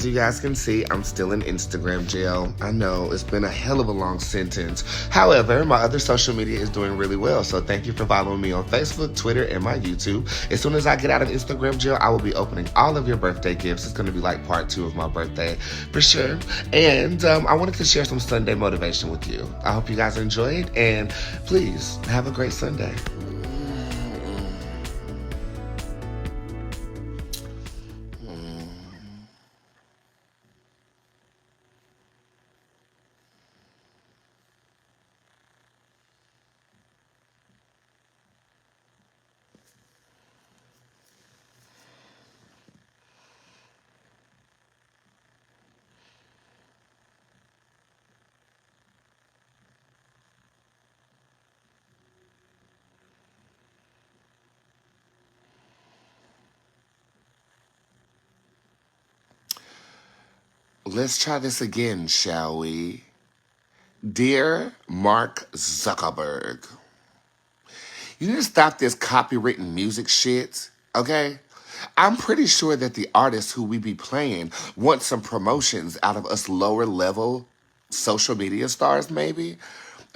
as you guys can see, I'm still in Instagram jail. I know, it's been a hell of a long sentence. However, my other social media is doing really well, so thank you for following me on Facebook, Twitter, and my YouTube. As soon as I get out of Instagram jail, I will be opening all of your birthday gifts. It's going to be like part 2 of my birthday, for sure. And I wanted to share some Sunday motivation with you. I hope you guys enjoyed, and please, have a great Sunday. Let's try this again, shall we? Dear Mark Zuckerberg, you need to stop this copywritten music shit, okay? I'm pretty sure that the artists who we be playing want some promotions out of us lower level social media stars, maybe.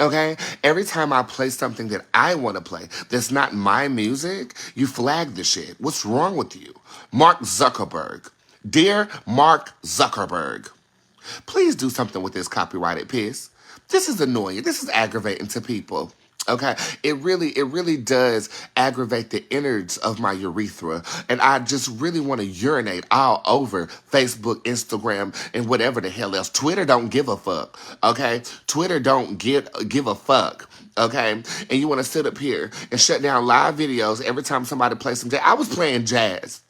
Okay? Every time I play something that I want to play that's not my music, you flag the shit. What's wrong with you? Mark Zuckerberg. Dear Mark Zuckerberg, please do something with this copyrighted piss. This is annoying. This is aggravating to people. Okay, it really does aggravate the innards of my urethra, and I just really want to urinate all over Facebook, Instagram, and whatever the hell else. Twitter don't give a fuck. Okay, Twitter don't give a fuck. Okay, and you want to sit up here and shut down live videos every time somebody plays some jazz. I was playing jazz.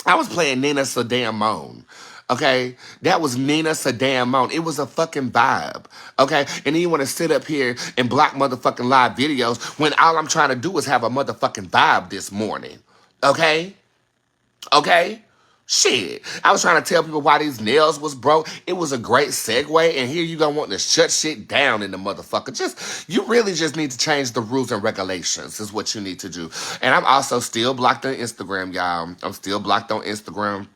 I was playing Nina Simone. Okay, that was Nina Simone. It was a fucking vibe. Okay, and then you want to sit up here and block motherfucking live videos when all I'm trying to do is have a motherfucking vibe this morning. Okay, okay. Shit, I was trying to tell people why these nails was broke. It was a great segue, and here you gonna want to shut shit down in the motherfucker. You really just need to change the rules and regulations is what you need to do. And I'm also still blocked on Instagram, y'all. I'm still blocked on Instagram.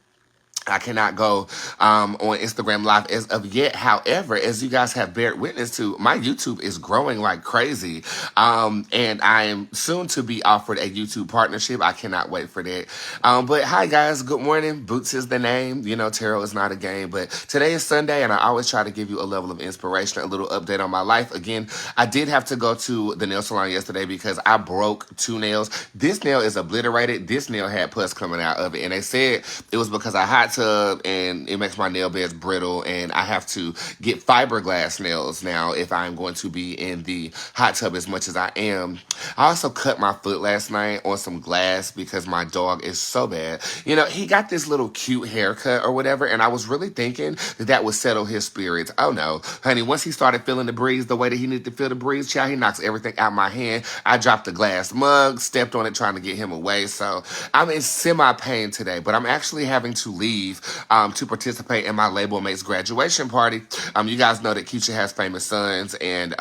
I cannot go on Instagram Live as of yet. However, as you guys have bared witness to, my YouTube is growing like crazy. And I am soon to be offered a YouTube partnership. I cannot wait for that. But hi, guys. Good morning. Bootz is the name. You know, tarot is not a game. But today is Sunday, and I always try to give you a level of inspiration, a little update on my life. Again, I did have to go to the nail salon yesterday because I broke 2 nails. This nail is obliterated. This nail had pus coming out of it. And they said it was because I hot tub and it makes my nail beds brittle, and I have to get fiberglass nails now if I'm going to be in the hot tub as much as I am. I also cut my foot last night on some glass because my dog is so bad. You know, he got this little cute haircut or whatever, and I was really thinking that would settle his spirits. Oh no, honey, once he started feeling the breeze the way that he needed to feel the breeze, child, he knocks everything out my hand. I dropped the glass mug, stepped on it trying to get him away. So I'm in semi-pain today, but I'm actually having to leave to participate in my label mate's graduation party. You guys know that Keisha has famous sons, and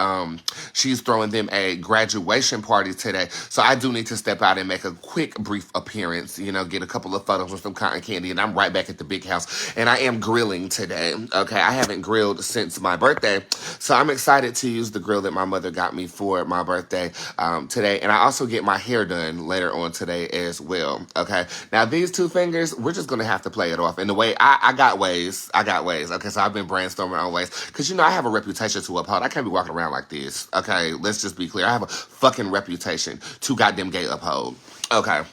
she's throwing them a graduation party today. So I do need to step out and make a quick, brief appearance, you know, get a couple of photos with some cotton candy, and I'm right back at the big house. And I am grilling today. Okay, I haven't grilled since my birthday, so I'm excited to use the grill that my mother got me for my birthday today. And I also get my hair done later on today as well. Okay, now these 2 fingers, we're just gonna have to play it off. And the way I got ways. Okay, so I've been brainstorming on ways. Because, you know, I have a reputation to uphold. I can't be walking around like this. Okay, let's just be clear. I have a fucking reputation to goddamn gay uphold. Okay.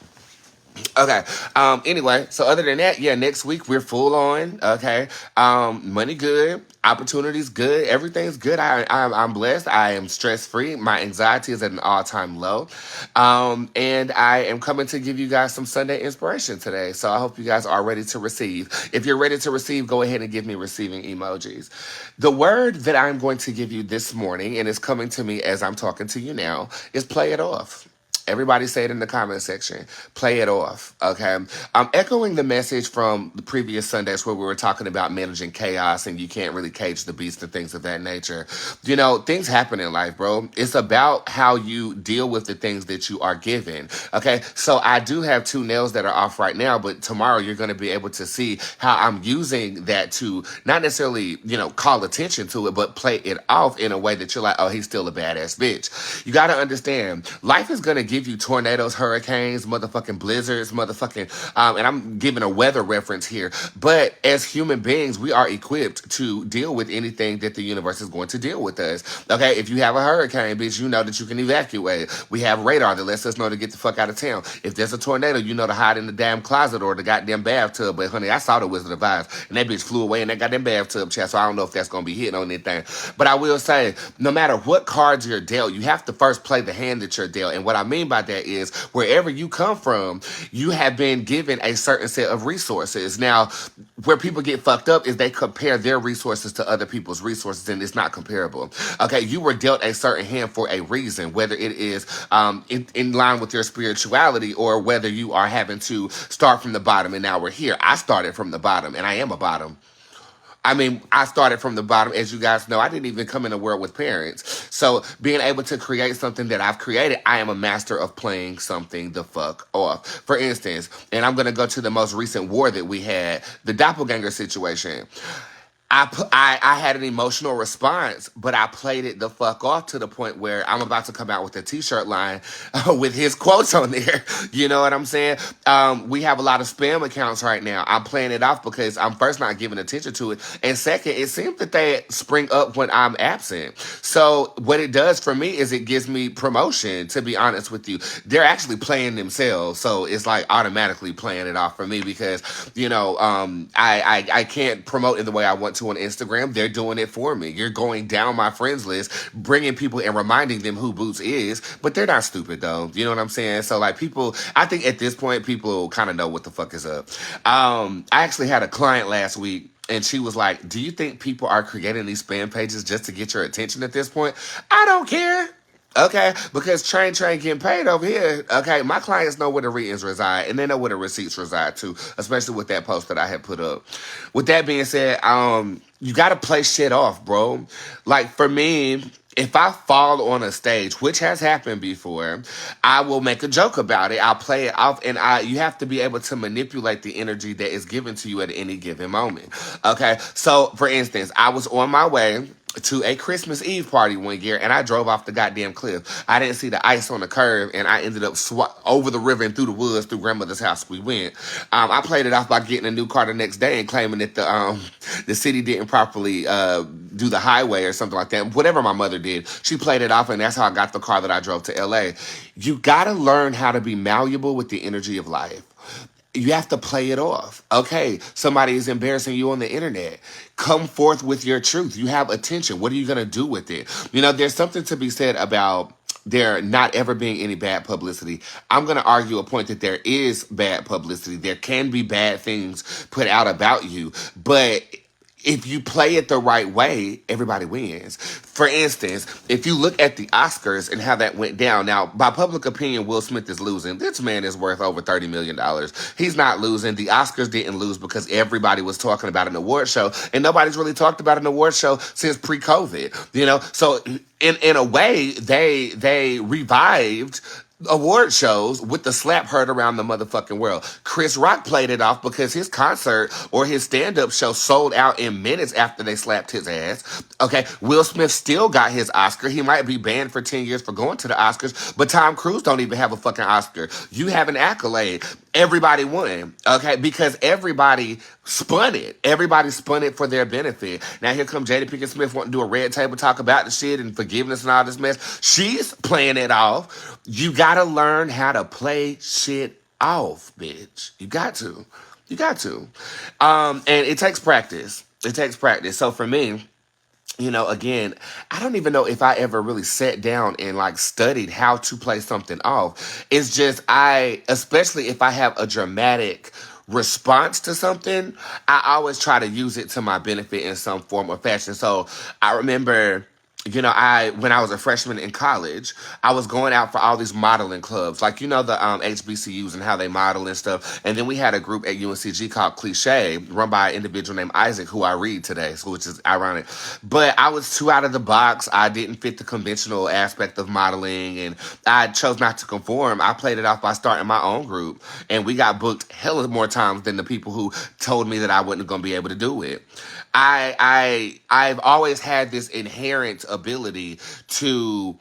Anyway, so other than that, yeah, next week we're full on. Okay. Money good, opportunities good, everything's good. I'm blessed. I am stress free. My anxiety is at an all-time low. And I am coming to give you guys some Sunday inspiration today. So I hope you guys are ready to receive. If you're ready to receive, go ahead and give me receiving emojis. The word that I'm going to give you this morning, and it's coming to me as I'm talking to you now, is play it off. Everybody say it in the comment section. Play it off. Okay. I'm echoing the message from the previous Sundays where we were talking about managing chaos and you can't really cage the beast and things of that nature. You know, things happen in life, bro. It's about how you deal with the things that you are given. Okay. So I do have two nails that are off right now, but tomorrow you're going to be able to see how I'm using that to not necessarily, call attention to it, but play it off in a way that you're like, oh, he's still a badass bitch. You got to understand, life is going to give you tornadoes, hurricanes, motherfucking blizzards, and I'm giving a weather reference here. But as human beings, we are equipped to deal with anything that the universe is going to deal with us. Okay, if you have a hurricane, bitch, you know that you can evacuate. We have radar that lets us know to get the fuck out of town. If there's a tornado, you know to hide in the damn closet or the goddamn bathtub. But honey, I saw the Wizard of Oz, and that bitch flew away in that goddamn bathtub, chat. So I don't know if that's gonna be hitting on anything. But I will say, no matter what cards you're dealt, you have to first play the hand that you're dealt. And what I mean by that is, wherever you come from, you have been given a certain set of resources. Now, where people get fucked up is they compare their resources to other people's resources, and it's not comparable. Okay, you were dealt a certain hand for a reason, whether it is in line with your spirituality or whether you are having to start from the bottom. And now we're here. I started from the bottom, and I am a bottom. I mean, I started from the bottom. As you guys know, I didn't even come in the world with parents. So being able to create something that I've created, I am a master of playing something the fuck off. For instance, and I'm going to go to the most recent war that we had, the doppelganger situation. I had an emotional response, but I played it the fuck off to the point where I'm about to come out with a t-shirt line with his quotes on there. You know what I'm saying? We have a lot of spam accounts right now. I'm playing it off because I'm first not giving attention to it. And second, it seems that they spring up when I'm absent. So what it does for me is it gives me promotion, to be honest with you. They're actually playing themselves. So it's like automatically playing it off for me because, I can't promote in the way I want to on Instagram. They're doing it for me. You're going down my friends list, bringing people and reminding them who Bootz is, but they're not stupid though. You know what I'm saying? So like people, I think at this point, people kind of know what the fuck is up. I actually had a client last week and she was like, do you think people are creating these spam pages just to get your attention at this point? I don't care. Okay, because train getting paid over here. Okay, my clients know where the readings reside and they know where the receipts reside too, especially with that post that I had put up. With that being said, you gotta play shit off, bro. Like for me, if I fall on a stage, which has happened before, I will make a joke about it. I'll play it off, and you have to be able to manipulate the energy that is given to you at any given moment. Okay, so for instance, I was on my way to a Christmas Eve party one year, and I drove off the goddamn cliff. I didn't see the ice on the curve, and I ended up over the river and through the woods through grandmother's house we went. I played it off by getting a new car the next day and claiming that the city didn't properly do the highway or something like that. Whatever my mother did, she played it off, and that's how I got the car that I drove to LA. You gotta learn how to be malleable with the energy of life. You have to play it off. Okay, somebody is embarrassing you on the internet. Come forth with your truth. You have attention. What are you going to do with it? There's something to be said about there not ever being any bad publicity. I'm going to argue a point that there is bad publicity. There can be bad things put out about you, but if you play it the right way, everybody wins. For instance, if you look at the Oscars and how that went down, now, by public opinion, Will Smith is losing. This man is worth over $30 million. He's not losing. The Oscars didn't lose because everybody was talking about an award show, and nobody's really talked about an award show since pre-COVID, So in a way, they revived award shows with the slap heard around the motherfucking world. Chris Rock played it off because his concert or his stand-up show sold out in minutes after they slapped his ass. Okay, Will Smith still got his Oscar. He might be banned for 10 years for going to the Oscars, but Tom Cruise don't even have a fucking Oscar. You have an accolade. Everybody won, okay? Because everybody spun it. Everybody spun it for their benefit. Now here comes Jada Pinkett Smith wanting to do a red table talk about the shit and forgiveness and all this mess. She's playing it off. You gotta learn how to play shit off, bitch. You got to. You got to. And it takes practice. It takes practice. So for me, again, I don't even know if I ever really sat down and studied how to play something off. It's just especially if I have a dramatic response to something, I always try to use it to my benefit in some form or fashion. So I remember when I was a freshman in college, I was going out for all these modeling clubs, like the HBCUs and how they model and stuff. And then we had a group at UNCG called Cliche, run by an individual named Isaac, who I read today, so which is ironic. But I was too out of the box. I didn't fit the conventional aspect of modeling, and I chose not to conform. I played it off by starting my own group, and we got booked hella more times than the people who told me that I wasn't going to be able to do it. I've always had this inherent ability to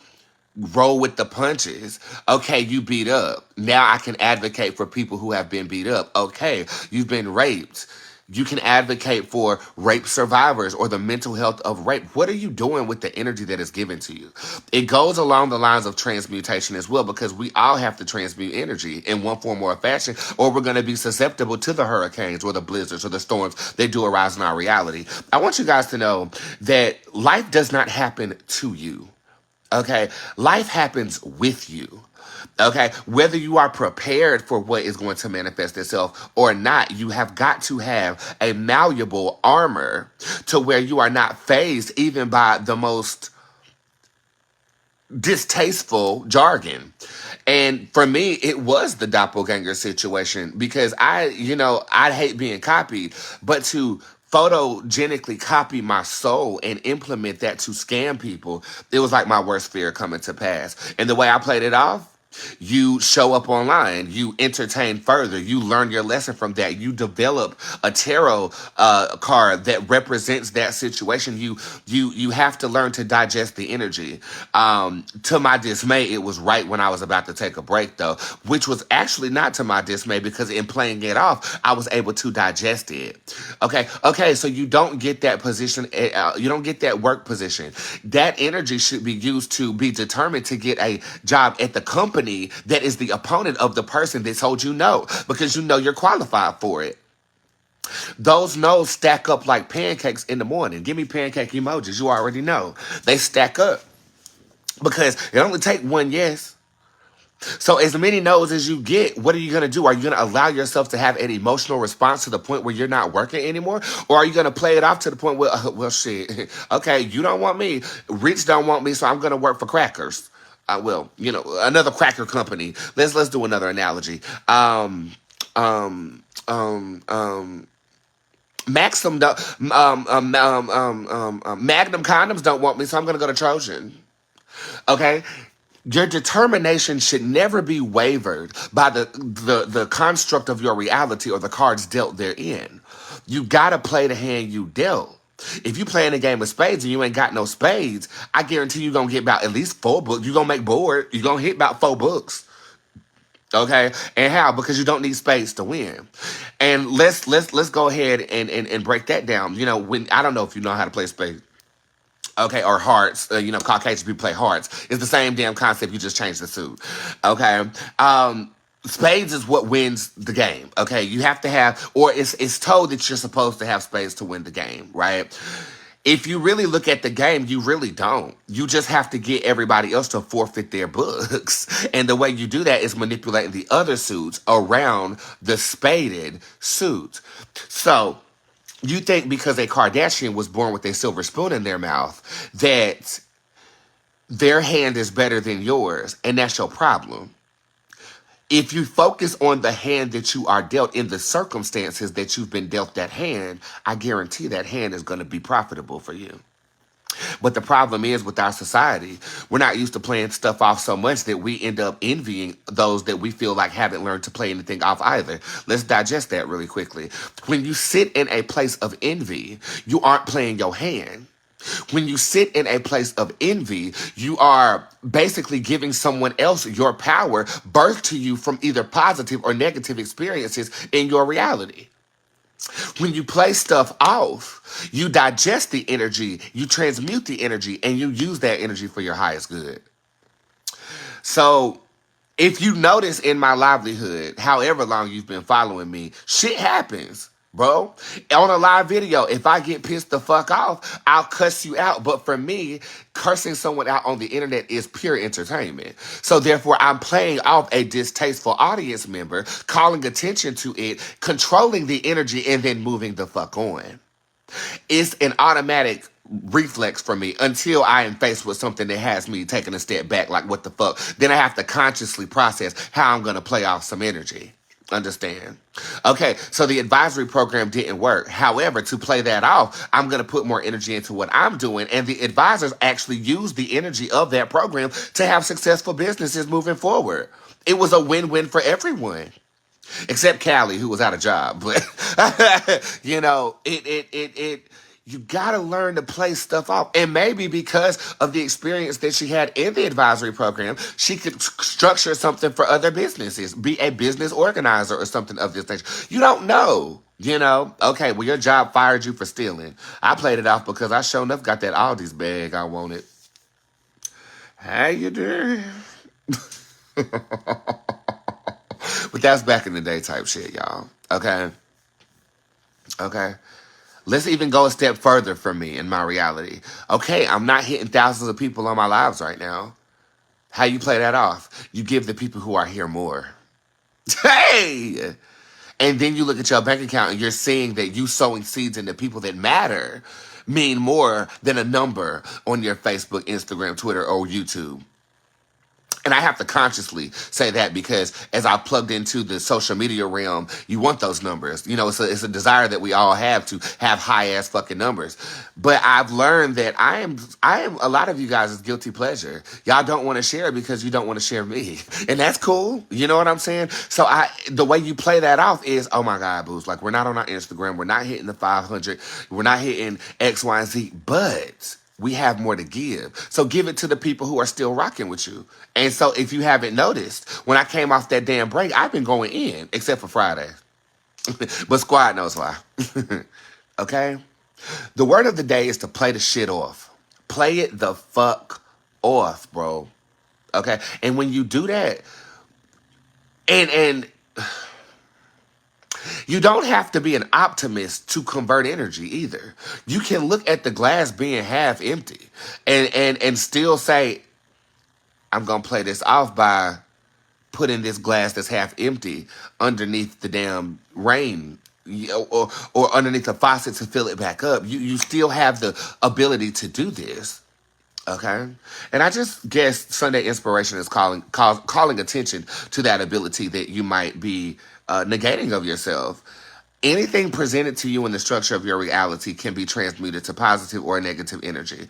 roll with the punches. Okay, you beat up. Now I can advocate for people who have been beat up. Okay, you've been raped. You can advocate for rape survivors or the mental health of rape. What are you doing with the energy that is given to you? It goes along the lines of transmutation as well, because we all have to transmute energy in one form or fashion, or we're going to be susceptible to the hurricanes or the blizzards or the storms that do arise in our reality. I want you guys to know that life does not happen to you. Okay? Life happens with you. Okay, whether you are prepared for what is going to manifest itself or not, you have got to have a malleable armor to where you are not phased even by the most distasteful jargon. And for me, it was the doppelganger situation, because I hate being copied, but to photogenically copy my soul and implement that to scam people, it was like my worst fear coming to pass. And the way I played it off, you show up online, you entertain further, you learn your lesson from that, you develop a tarot card that represents that situation. You have to learn to digest the energy. To my dismay, it was right when I was about to take a break, though, which was actually not to my dismay, because in playing it off, I was able to digest it. Okay, so you don't get that position, you don't get that work position. That energy should be used to be determined to get a job at the company that is the opponent of the person that told you no, because you're qualified for it. Those no's stack up like pancakes in the morning. Give me pancake emojis. You already know. They stack up because it only take one yes. So as many no's as you get, what are you going to do? Are you going to allow yourself to have an emotional response to the point where you're not working anymore? Or are you going to play it off to the point where, well, shit, okay, you don't want me. Rich don't want me, so I'm going to work for crackers. Another cracker company. Let's do another analogy. Maxim, Magnum condoms don't want me, so I'm going to go to Trojan. Okay? Your determination should never be wavered by the construct of your reality or the cards dealt therein. You gotta play the hand you dealt. If you playing a game of spades and you ain't got no spades, I guarantee you gonna get about at least 4 books. You gonna make board. You gonna hit about 4 books. Okay, and how? Because you don't need spades to win. And let's go ahead and break that down. When I don't know if you know how to play spades. Okay, or hearts. Caucasian people play hearts. It's the same damn concept. You just change the suit. Okay. Spades is what wins the game. Okay, you have to have, or it's told that you're supposed to have spades to win the game, right? If you really look at the game, you really don't. You just have to get everybody else to forfeit their books. And the way you do that is manipulating the other suits around the spaded suit. So, you think because a Kardashian was born with a silver spoon in their mouth that their hand is better than yours, and that's your problem. If you focus on the hand that you are dealt in the circumstances that you've been dealt that hand, I guarantee that hand is going to be profitable for you. But the problem is with our society, we're not used to playing stuff off so much that we end up envying those that we feel like haven't learned to play anything off either. Let's digest that really quickly. When you sit in a place of envy, you aren't playing your hand. When you sit in a place of envy, you are basically giving someone else your power birthed to you from either positive or negative experiences in your reality. When you play stuff off, you digest the energy, you transmute the energy, and you use that energy for your highest good. So, if you notice in my livelihood, however long you've been following me, shit happens, bro. On a live video, if I get pissed the fuck off, I'll cuss you out. But for me, cursing someone out on the internet is pure entertainment. So therefore, I'm playing off a distasteful audience member, calling attention to it, controlling the energy, and then moving the fuck on. It's an automatic reflex for me until I am faced with something that has me taking a step back, like what the fuck. Then I have to consciously process how I'm gonna play off some energy. Understand? Okay, so the advisory program didn't work. However, to play that off, I'm gonna put more energy into what I'm doing, and the advisors actually use the energy of that program to have successful businesses moving forward. It was a win-win for everyone except Callie, who was out of job. But you gotta learn to play stuff off. And maybe because of the experience that she had in the advisory program, she could structure something for other businesses, be a business organizer or something of this nature. You don't know. Okay, well, your job fired you for stealing. I played it off because I sure enough got that Aldi's bag I wanted. How you doing? But that's back in the day type shit, y'all. Okay? Okay? Let's even go a step further for me in my reality. Okay, I'm not hitting thousands of people on my lives right now. How you play that off? You give the people who are here more. Hey! And then you look at your bank account and you're seeing that you sowing seeds into people that matter mean more than a number on your Facebook, Instagram, Twitter, or YouTube. And I have to consciously say that because as I plugged into the social media realm, you want those numbers. It's a desire that we all have to have high ass fucking numbers. But I've learned that I am a lot of you guys' guilty pleasure. Y'all don't want to share because you don't want to share me. And that's cool. You know what I'm saying? So the way you play that off is, oh my God, Bootz, like we're not on our Instagram. We're not hitting the 500. We're not hitting X, Y, and Z. But we have more to give. So give it to the people who are still rocking with you. And so if you haven't noticed, when I came off that damn break, I've been going in, except for Friday. But Squad knows why. Okay? The word of the day is to play the shit off. Play it the fuck off, bro. Okay? And when you do that, and you don't have to be an optimist to convert energy either. You can look at the glass being half empty and still say, I'm going to play this off by putting this glass that's half empty underneath the damn rain, or underneath the faucet to fill it back up. You still have the ability to do this. Okay? And I just guess Sunday Inspiration is calling attention to that ability that you might be negating of yourself. Anything presented to you in the structure of your reality can be transmuted to positive or negative energy.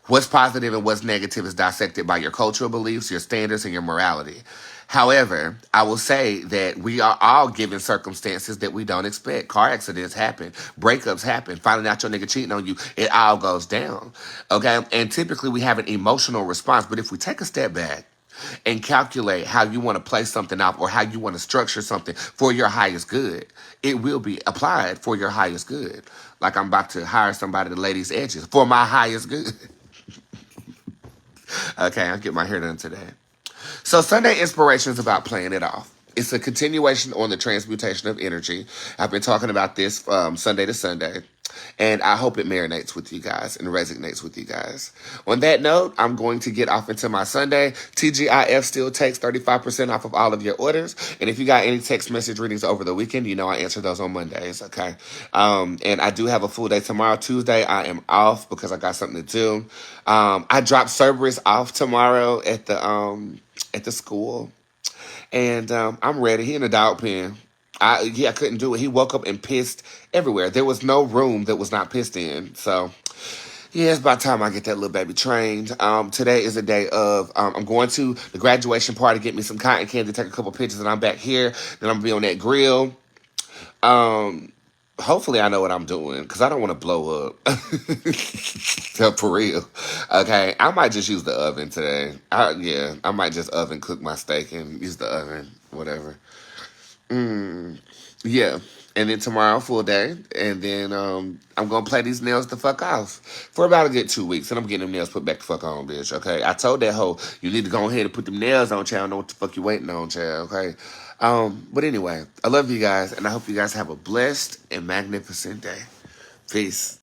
What's positive and what's negative is dissected by your cultural beliefs, your standards, and your morality. However, I will say that we are all given circumstances that we don't expect. Car accidents happen. Breakups happen. Finding out your nigga cheating on you, it all goes down. Okay? And typically we have an emotional response. But if we take a step back and calculate how you want to play something out or how you want to structure something for your highest good, it will be applied for your highest good. Like I'm about to hire somebody to lay these edges for my highest good. Okay, I'll get my hair done today. So Sunday Inspiration is about playing it off. It's a continuation on the transmutation of energy. I've been talking about this Sunday to Sunday, and I hope it marinates with you guys and resonates with you guys. On that note, I'm going to get off into my Sunday. TGIF still takes 35% off of all of your orders. And if you got any text message readings over the weekend, you know I answer those on Mondays, okay? And I do have a full day tomorrow. Tuesday, I am off because I got something to do. I drop Cerberus off tomorrow at the school. And I'm ready. He in a dog pen. I couldn't do it. He woke up and pissed everywhere. There was no room that was not pissed in. So, yeah, it's about time I get that little baby trained. Today is a day of, I'm going to the graduation party, get me some cotton candy, take a couple pictures, and I'm back here. Then I'm going to be on that grill. Hopefully I know what I'm doing because I don't want to blow up. For real. Okay, I might just use the oven today. I might just oven cook my steak and use the oven, whatever. Yeah. And then tomorrow, full day. And then I'm going to play these nails the fuck off for about a good 2 weeks. And I'm getting them nails put back the fuck on, bitch, okay? I told that hoe, you need to go ahead and put them nails on, child. I don't know what the fuck you waiting on, child, okay? But anyway, I love you guys. And I hope you guys have a blessed and magnificent day. Peace.